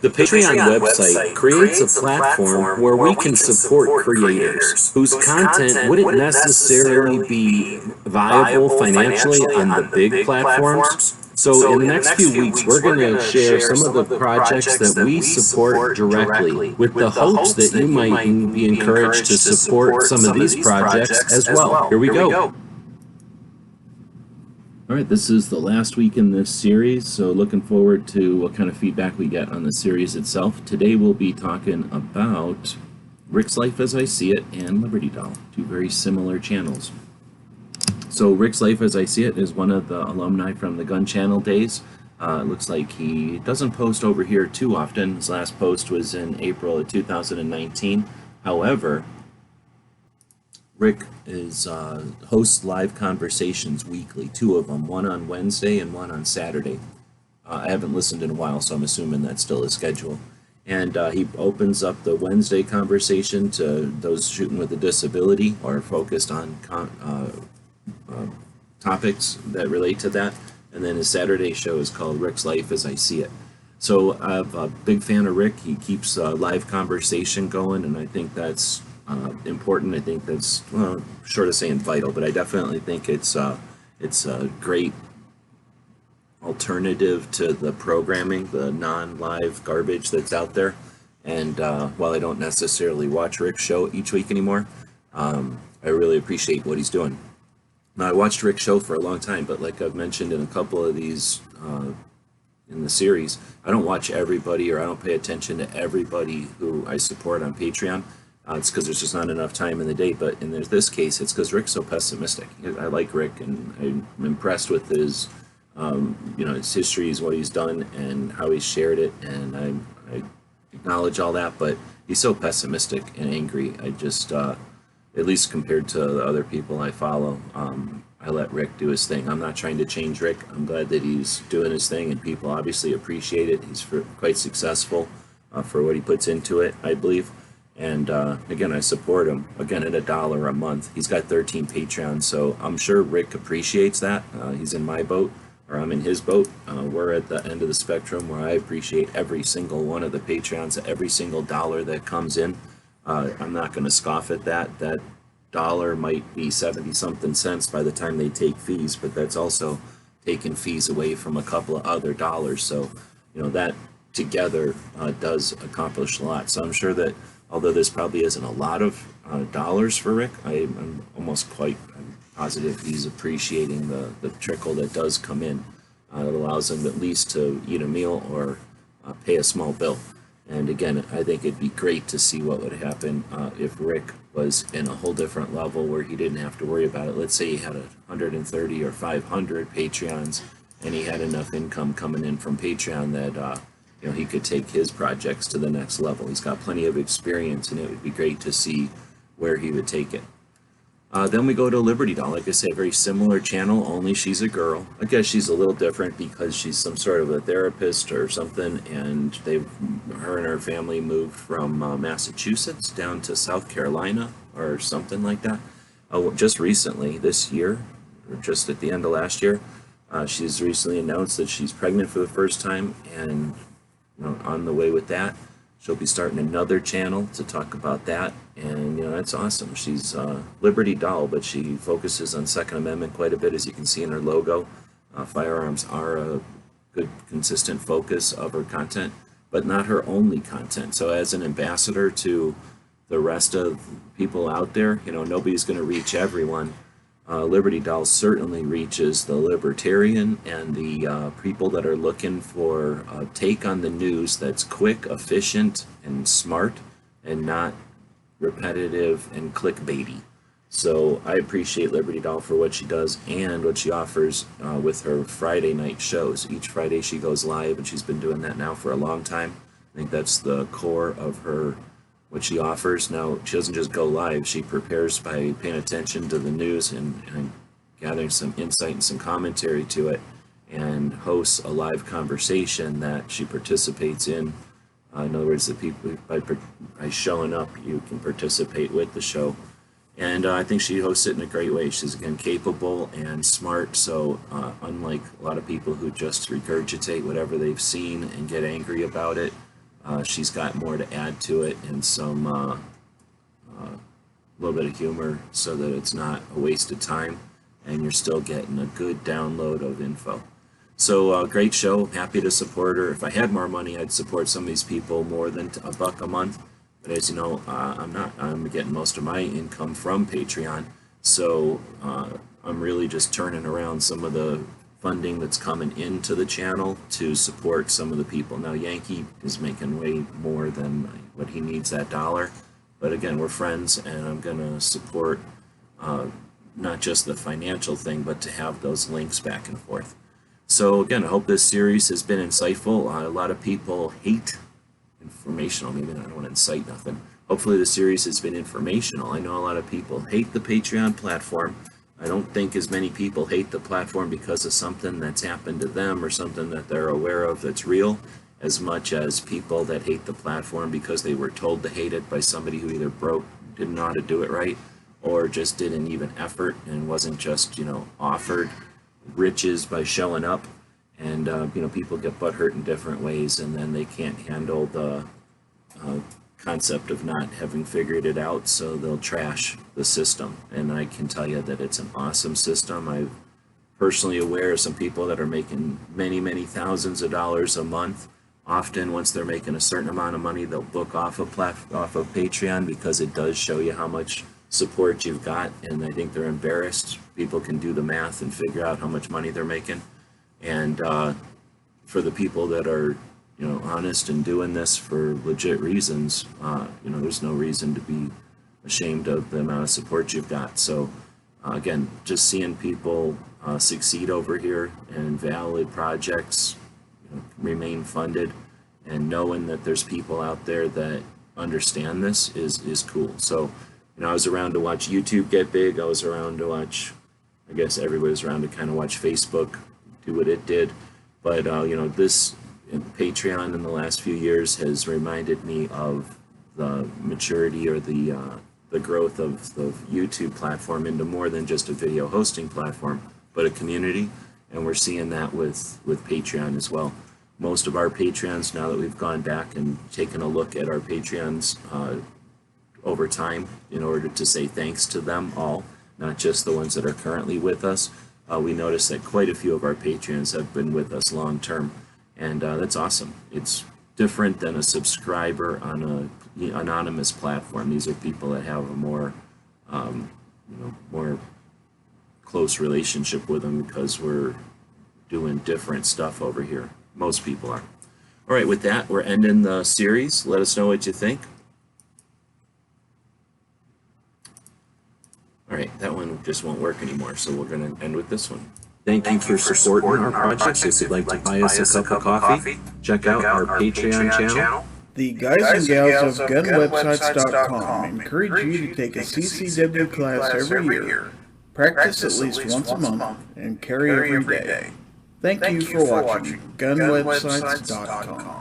The Patreon website creates a platform where we can support creators whose content wouldn't necessarily be viable financially on the big platforms. So in the next few weeks, we're going to share some of the projects that we support directly with the hopes that you might be encouraged to support some of these projects as well. Here we go. All right, this is the last week in this series, so looking forward to what kind of feedback we get on the series itself. Today we'll be talking about Rick's Life as I See It and Liberty Doll, two very similar channels. So Rick's Life as I See It is one of the alumni from the Gun Channel days. It looks like he doesn't post over here too often. His last post was in April of 2019. However, Rick hosts live conversations weekly, two of them, one on Wednesday and one on Saturday. I haven't listened in a while, so I'm assuming that's still his schedule. And he opens up the Wednesday conversation to those shooting with a disability or focused on topics that relate to that. And then his Saturday show is called Rick's Life as I See It. So I'm a big fan of Rick. He keeps a live conversation going, and I think that's important. I think that's, well, short of saying vital, but I definitely think it's a great alternative to the programming, the non-live garbage that's out there. And while I don't necessarily watch Rick's show each week anymore, I really appreciate what he's doing. Now, I watched Rick's show for a long time, but like I've mentioned in a couple of these in the series, I don't watch everybody, or I don't pay attention to everybody who I support on Patreon. It's because there's just not enough time in the day, but in this case, it's because Rick's so pessimistic. I like Rick, and I'm impressed with his, his histories, what he's done, and how he's shared it, and I acknowledge all that, but he's so pessimistic and angry. I just, at least compared to the other people I follow, I let Rick do his thing. I'm not trying to change Rick. I'm glad that he's doing his thing, and people obviously appreciate it. He's quite successful for what he puts into it, I believe. And again, I support him, again, at $1 a month. He's got 13 Patreons, so I'm sure Rick appreciates that. He's in my boat, or I'm in his boat. We're at the end of the spectrum where I appreciate every single one of the Patreons, every single dollar that comes in. I'm not going to scoff at that. That dollar might be 70-something cents by the time they take fees, but that's also taking fees away from a couple of other dollars. So, that together does accomplish a lot. So I'm sure that although this probably isn't a lot of dollars for Rick, I'm almost quite positive he's appreciating the trickle that does come in. It allows him at least to eat a meal or pay a small bill. And again, I think it'd be great to see what would happen if Rick was in a whole different level where he didn't have to worry about it. Let's say he had 130 or 500 Patreons, and he had enough income coming in from Patreon that he could take his projects to the next level. He's got plenty of experience, and it would be great to see where he would take it. Then we go to Liberty Doll. Like I said, very similar channel, only she's a girl. I guess she's a little different because she's some sort of a therapist or something, and her and her family moved from Massachusetts down to South Carolina or something like that. Just recently, this year, or just at the end of last year, she's recently announced that she's pregnant for the first time, and on the way with that. She'll be starting another channel to talk about that, and that's awesome. She's Liberty Doll, but she focuses on Second Amendment quite a bit, as you can see in her logo. Firearms are a good, consistent focus of her content, but not her only content. So as an ambassador to the rest of people out there, nobody's going to reach everyone. Liberty Doll certainly reaches the libertarian and the people that are looking for a take on the news that's quick, efficient, and smart, and not repetitive and clickbaity. So I appreciate Liberty Doll for what she does and what she offers with her Friday night shows. Each Friday she goes live, and she's been doing that now for a long time. I think that's the core of what she offers. Now, she doesn't just go live. She prepares by paying attention to the news and gathering some insight and some commentary to it, and hosts a live conversation that she participates in. In other words, the people, by showing up, you can participate with the show. And I think she hosts it in a great way. She's, again, capable and smart, so unlike a lot of people who just regurgitate whatever they've seen and get angry about it, She's got more to add to it, and some little bit of humor, so that it's not a waste of time and you're still getting a good download of info. So great show, happy to support her. If I had more money, I'd support some of these people more than $1 a month. But as you know, I'm not. I'm getting most of my income from Patreon. So I'm really just turning around some of the funding that's coming into the channel to support some of the people. Now Yankee is making way more than what he needs that dollar. But again, we're friends, and I'm going to support not just the financial thing, but to have those links back and forth. So again, I hope this series has been insightful. A lot of people hate informational. Maybe I don't want to incite nothing. Hopefully the series has been informational. I know a lot of people hate the Patreon platform. I don't think as many people hate the platform because of something that's happened to them or something that they're aware of that's real, as much as people that hate the platform because they were told to hate it by somebody who either didn't know how to do it right, or just did an even effort and wasn't just, offered riches by showing up. And, people get butthurt in different ways, and then they can't handle the concept of not having figured it out, so they'll trash the system. And I can tell you that it's an awesome system. I'm personally aware of some people that are making many, many thousands of dollars a month. Often, once they're making a certain amount of money, they'll book off of Patreon, because it does show you how much support you've got, and I think they're embarrassed. People can do the math and figure out how much money they're making. And for the people that are, honest and doing this for legit reasons, there's no reason to be ashamed of the amount of support you've got. So again, just seeing people succeed over here and valid projects remain funded, and knowing that there's people out there that understand this is cool. So I was around to watch YouTube get big. I was around to watch, I guess everybody was around to kind of watch Facebook do what it did. But this Patreon in the last few years has reminded me of the maturity or the growth of the YouTube platform into more than just a video hosting platform, but a community. And we're seeing that with Patreon as well. Most of our Patreons, now that we've gone back and taken a look at our Patreons over time, in order to say thanks to them all, not just the ones that are currently with us, we noticed that quite a few of our Patreons have been with us long term, and that's awesome. It's different than a subscriber on a anonymous platform. These are people that have a more more close relationship with them, because we're doing different stuff over here. Most people are. All right, with that, we're ending the series. Let us know what you think. All right, that one just won't work anymore, so we're going to end with this one. Thank you for supporting our projects. If you'd like to buy us a cup of coffee, check out our Patreon channel. The guys and gals of gunwebsites.com encourage you to take a CCW class every year, practice at least once a month, and carry every day. Thank you for watching gunwebsites.com.